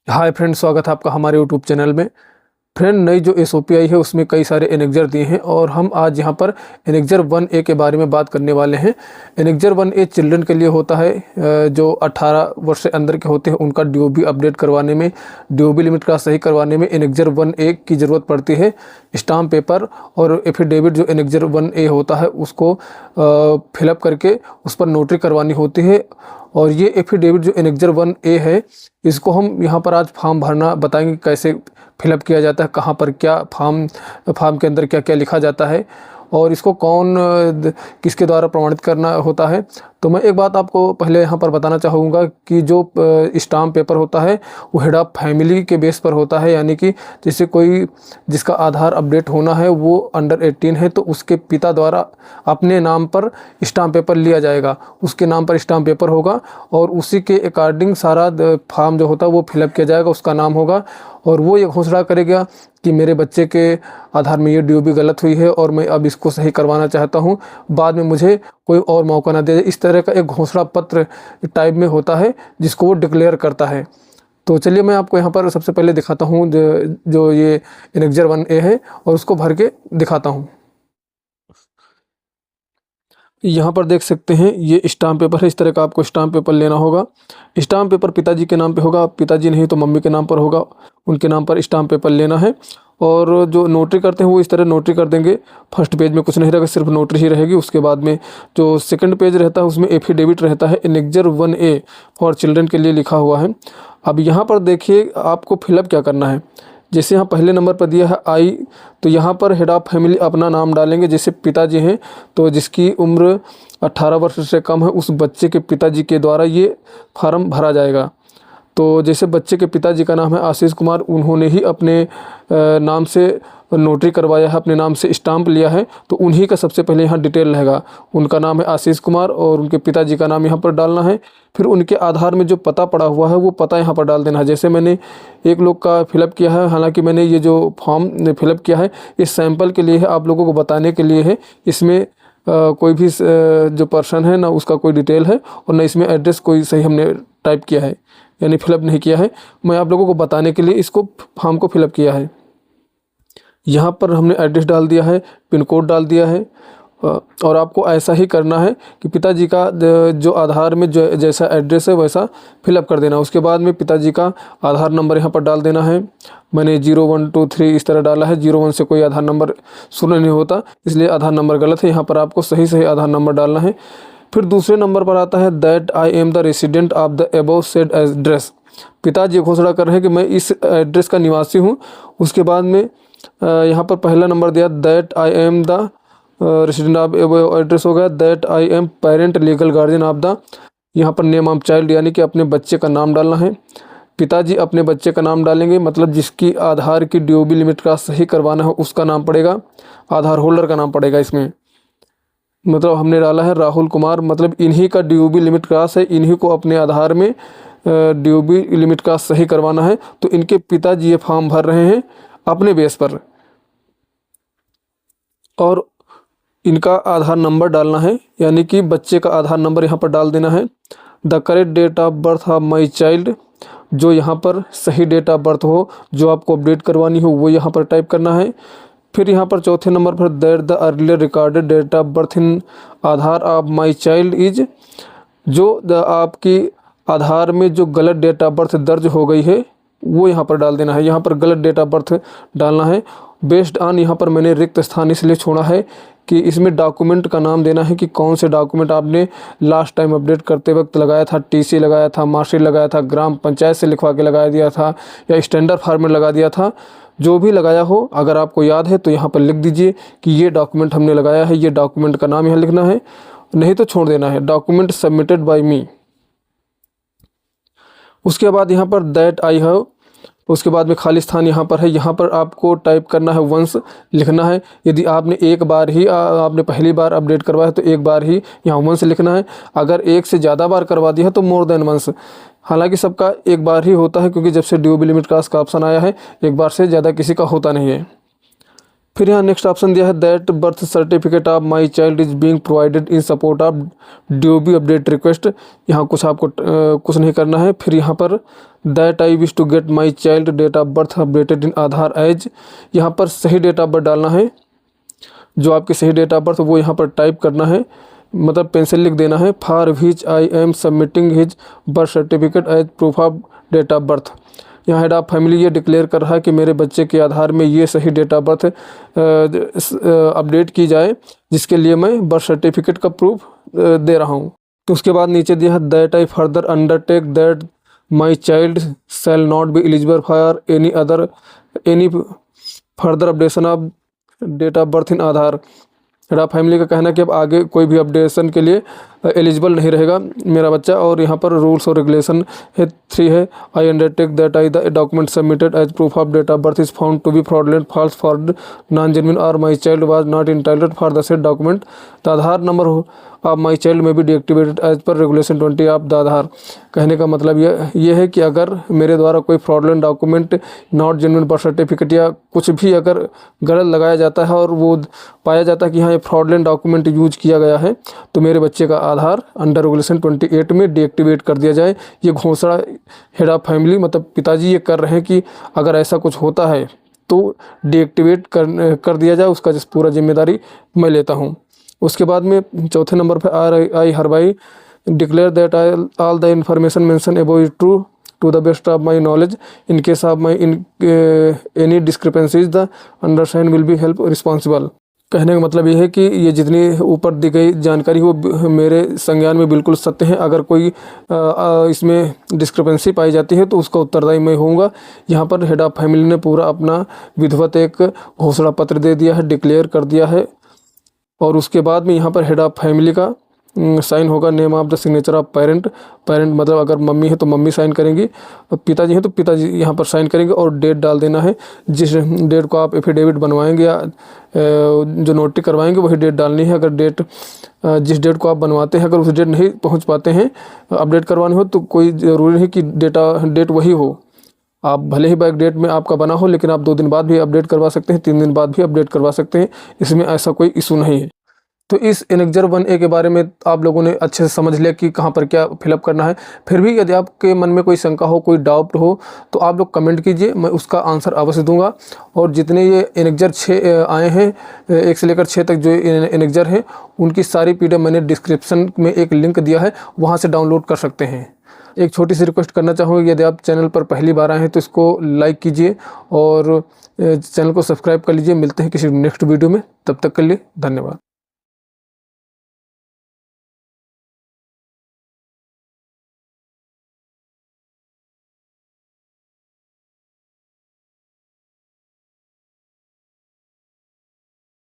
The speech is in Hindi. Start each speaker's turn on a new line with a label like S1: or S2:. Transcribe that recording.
S1: हाय फ्रेंड, स्वागत है आपका हमारे यूट्यूब चैनल में। फ्रेंड, नई जो एसओपी आई है उसमें कई सारे एनेक्जर दिए हैं और हम आज यहाँ पर एनेक्जर 1A के बारे में बात करने वाले हैं। एनेक्जर 1A चिल्ड्रन के लिए होता है, जो 18 वर्ष से अंदर के होते हैं उनका डीओबी अपडेट करवाने में, डीओबी लिमिट का सही करवाने में एनेक्जर 1A की ज़रूरत पड़ती है। स्टाम्प पेपर और एफिडेविट जो एनेक्जर 1A होता है उसको फिलअप करके उस पर नोटरी करवानी होती है। और ये एफिडेविट जो एनेक्जर 1A है इसको हम यहाँ पर आज फॉर्म भरना बताएंगे, कैसे फिलअप किया जाता है, कहाँ पर क्या फॉर्म के अंदर क्या क्या लिखा जाता है और इसको किसके द्वारा प्रमाणित करना होता है। तो मैं एक बात आपको पहले यहाँ पर बताना चाहूँगा कि जो स्टाम्प पेपर होता है वो हेड ऑफ फैमिली के बेस पर होता है, यानी कि जैसे कोई जिसका आधार अपडेट होना है वो अंडर 18 है तो उसके पिता द्वारा अपने नाम पर स्टाम्प पेपर लिया जाएगा, उसके नाम पर स्टाम्प पेपर होगा और उसी के अकॉर्डिंग सारा फॉर्म जो होता है वो फिलअप किया जाएगा, उसका नाम होगा और वो ये घोषणा करेगा कि मेरे बच्चे के आधार में ये डीओबी गलत हुई है और मैं अब इसको सही करवाना चाहता हूँ, बाद में मुझे कोई और मौका ना दे। इस तरह का एक घोषणा पत्र टाइप में होता है जिसको वो डिक्लेयर करता है। तो चलिए मैं आपको यहाँ पर सबसे पहले दिखाता हूँ जो ये एनेक्जर 1A है और उसको भर के दिखाता हूँ। यहाँ पर देख सकते हैं ये स्टाम्प पेपर है। इस तरह का आपको स्टाम्प पेपर लेना होगा। स्टाम्प पेपर पिताजी के नाम पे होगा, पिताजी नहीं तो मम्मी के नाम पर होगा, उनके नाम पर स्टाम्प पेपर लेना है। और जो नोटरी करते हैं वो इस तरह नोटरी कर देंगे। फर्स्ट पेज में कुछ नहीं रहेगा, सिर्फ नोटरी ही रहेगी। उसके बाद में जो सेकंड पेज रहता है उसमें एफिडेविट रहता है, एनेक्जर 1A फॉर चिल्ड्रन के लिए लिखा हुआ है। अब यहाँ पर देखिए आपको फिलअप क्या करना है। जैसे यहाँ पहले नंबर पर दिया है आई, तो यहाँ पर हेड ऑफ़ फैमिली अपना नाम डालेंगे। जैसे पिताजी हैं तो जिसकी उम्र 18 वर्ष से कम है उस बच्चे के पिताजी के द्वारा ये फार्म भरा जाएगा। तो जैसे बच्चे के पिताजी का नाम है आशीष कुमार, उन्होंने ही अपने नाम से नोटरी करवाया है, अपने नाम से स्टाम्प लिया है, तो उन्हीं का सबसे पहले यहाँ डिटेल रहेगा। उनका नाम है आशीष कुमार और उनके पिताजी का नाम यहाँ पर डालना है। फिर उनके आधार में जो पता पड़ा हुआ है वो पता यहाँ पर डाल देना है। जैसे मैंने एक लोग का फिलअप किया है, हालांकि मैंने ये जो फॉर्म फिलअप किया है इस सैंपल के लिए है, आप लोगों को बताने के लिए है। इसमें कोई भी जो पर्सन है ना उसका कोई डिटेल है और ना इसमें एड्रेस कोई सही हमने टाइप किया है, यानी फिलअप नहीं किया है। मैं आप लोगों को बताने के लिए इसको फॉर्म को फिलअप किया है। यहाँ पर हमने एड्रेस डाल दिया है, पिन कोड डाल दिया है और आपको ऐसा ही करना है कि पिताजी का जो आधार में जो जैसा एड्रेस है वैसा फिलअप कर देना। उसके बाद में पिताजी का आधार नंबर यहाँ पर डाल देना है। मैंने 0123 इस तरह डाला है। 01 से कोई आधार नंबर शुरू नहीं होता, इसलिए आधार नंबर गलत है। यहाँ पर आपको सही सही आधार नंबर डालना है। फिर दूसरे नंबर पर आता है that I am the resident of the above said address. पिताजी घोषणा कर रहे हैं कि मैं इस एड्रेस का निवासी हूँ। उसके बाद में यहाँ पर पहला नंबर दिया that I am the resident of address हो गया that I am parent legal guardian of the, यहाँ पर नेम ऑफ चाइल्ड यानी कि अपने बच्चे का नाम डालना है। पिताजी अपने बच्चे का नाम डालेंगे, मतलब जिसकी आधार की डीओबी लिमिट का सही करवाना है उसका नाम पड़ेगा, आधार होल्डर का नाम पड़ेगा इसमें। मतलब हमने डाला है राहुल कुमार, मतलब इन्हीं का डीओबी लिमिट क्रॉस है, इन्हीं को अपने आधार में डीओबी लिमिट का सही करवाना है। तो इनके पिताजी ये फॉर्म भर रहे हैं अपने बेस पर और इनका आधार नंबर डालना है, यानी कि बच्चे का आधार नंबर यहाँ पर डाल देना है। The correct date of birth of my child, जो यहाँ पर सही डेट ऑफ बर्थ हो, जो आपको अपडेट करवानी हो वो यहाँ पर टाइप करना है। फिर यहाँ पर चौथे नंबर पर that the earlier recorded date of birth in Aadhaar of my child is, जो आपकी आधार में जो गलत डेट ऑफ बर्थ दर्ज हो गई है वो यहाँ पर डाल देना है। यहाँ पर गलत डेट ऑफ बर्थ डालना है। बेस्ड ऑन, यहाँ पर मैंने रिक्त स्थान इसलिए छोड़ा है कि इसमें डॉक्यूमेंट का नाम देना है कि कौन से डॉक्यूमेंट आपने लास्ट टाइम अपडेट करते वक्त लगाया था। टीसी लगाया था, मार्कशीट लगाया था, ग्राम पंचायत से लिखवा के लगा दिया था या स्टैंडर्ड फॉर्मेट लगा दिया था, जो भी लगाया हो अगर आपको याद है तो यहाँ पर लिख दीजिए कि ये डॉक्यूमेंट हमने लगाया है। ये डॉक्यूमेंट का नाम यहाँ लिखना है, नहीं तो छोड़ देना है डॉक्यूमेंट सबमिटेड बाय मी। उसके बाद यहाँ पर दैट आई हैव, उसके बाद में खाली स्थान यहाँ पर है, यहाँ पर आपको टाइप करना है वंस लिखना है। यदि आपने एक बार ही आपने पहली बार अपडेट करवाया तो एक बार ही यहाँ वंस लिखना है। अगर एक से ज़्यादा बार करवा दिया तो मोर देन वंस। हालांकि सबका एक बार ही होता है क्योंकि जब से डीओबी लिमिट क्रॉस का ऑप्शन आया है एक बार से ज़्यादा किसी का होता नहीं है। फिर यहाँ नेक्स्ट ऑप्शन दिया है that birth certificate of my child is being provided in support of DOB update request. यहाँ कुछ आपको कुछ नहीं करना है। फिर यहाँ पर that I wish to get my child date of birth updated in Aadhaar as, यहाँ पर सही डेट ऑफ बर्थ डालना है। जो आपकी सही डेट ऑफ बर्थ वो यहाँ पर टाइप करना है, मतलब पेंसिल लिख देना है। For which I am submitting his birth certificate as proof of date of birth. यहाँ हेड ऑफ फैमिली ये डिक्लेयर कर रहा है कि मेरे बच्चे के आधार में ये सही डेट ऑफ बर्थ अपडेट की जाए, जिसके लिए मैं बर्थ सर्टिफिकेट का प्रूफ दे रहा हूँ। तो उसके बाद नीचे दिया है that I further undertake that my child shall not be eligible for any further updation of date of birth in Aadhaar. Head of family का कहना है कि अब आगे कोई भी अपडेशन के लिए एलिजिबल नहीं रहेगा मेरा बच्चा। और यहाँ पर रूल्स और रेगुलेशन है 3 है। I undertake that I the document submitted as proof of date of birth is found to be fraudulent, false, forged, non genuine और my child was not entitled for the said document. The Aadhaar number of my child may be deactivated as per regulation 20 of the Aadhaar. कहने का मतलब ये है कि अगर मेरे द्वारा कोई fraudulent document, not genuine birth certificate या कुछ भी अगर गलत लगाया जाता है और वो पाया जाता है कि हाँ ये फ्रॉडलेंट डॉक्यूमेंट यूज किया गया है, तो मेरे बच्चे का आधार अंडर रेगुलेशन 28 में डीएक्टिवेट कर दिया जाए। ये घोषणा हेड ऑफ फैमिली मतलब पिताजी ये कर रहे हैं कि अगर ऐसा कुछ होता है तो डीएक्टिवेट कर दिया जाए, उसका पूरा जिम्मेदारी मैं लेता हूँ। उसके बाद में चौथे नंबर पर I hereby declare that all the information mentioned above is true to the best of my knowledge. In case of my any discrepancies the undersigned will be held responsible। कहने का मतलब ये है कि ये जितनी ऊपर दी गई जानकारी वो मेरे संज्ञान में बिल्कुल सत्य है। अगर कोई इसमें डिस्क्रिपेंसी पाई जाती है तो उसका उत्तरदायी मैं होऊंगा। यहाँ पर हेड ऑफ फैमिली ने पूरा अपना विधिवत एक घोषणा पत्र दे दिया है, डिक्लेयर कर दिया है। और उसके बाद में यहाँ पर हेड ऑफ फैमिली का साइन होगा, name of the signature of parent. Parent मतलब अगर मम्मी है तो मम्मी साइन करेंगी, पिताजी हैं तो पिताजी यहाँ पर साइन करेंगे। और डेट डाल देना है, जिस डेट को आप एफिडेविट बनवाएंगे या जो नोटरी करवाएंगे वही डेट डालनी है। अगर डेट जिस डेट को आप बनवाते हैं अगर उस डेट नहीं पहुँच पाते हैं अपडेट करवानी हो तो कोई ज़रूरी नहीं कि डेट वही हो। आप भले ही बैक डेट में आपका बना हो लेकिन आप 2 दिन बाद भी अपडेट करवा सकते हैं, 3 दिन बाद भी अपडेट करवा सकते हैं। इसमें ऐसा कोई इशू नहीं है। तो इस एनेक्जर 1A के बारे में आप लोगों ने अच्छे से समझ लिया कि कहाँ पर क्या फिलअप करना है। फिर भी यदि आपके मन में कोई शंका हो, कोई डाउट हो तो आप लोग कमेंट कीजिए, मैं उसका आंसर अवश्य दूंगा। और जितने ये एनेक्जर 6 आए हैं 1 से लेकर 6 तक जो एनेक्जर हैं उनकी सारी PDF मैंने डिस्क्रिप्शन में एक लिंक दिया है, वहाँ से डाउनलोड कर सकते हैं। एक छोटी सी रिक्वेस्ट करना चाहूँगी, यदि आप चैनल पर पहली बार आए हैं तो इसको लाइक कीजिए और चैनल को सब्सक्राइब कर लीजिए। मिलते हैं किसी नेक्स्ट वीडियो में, तब तक के लिए धन्यवाद।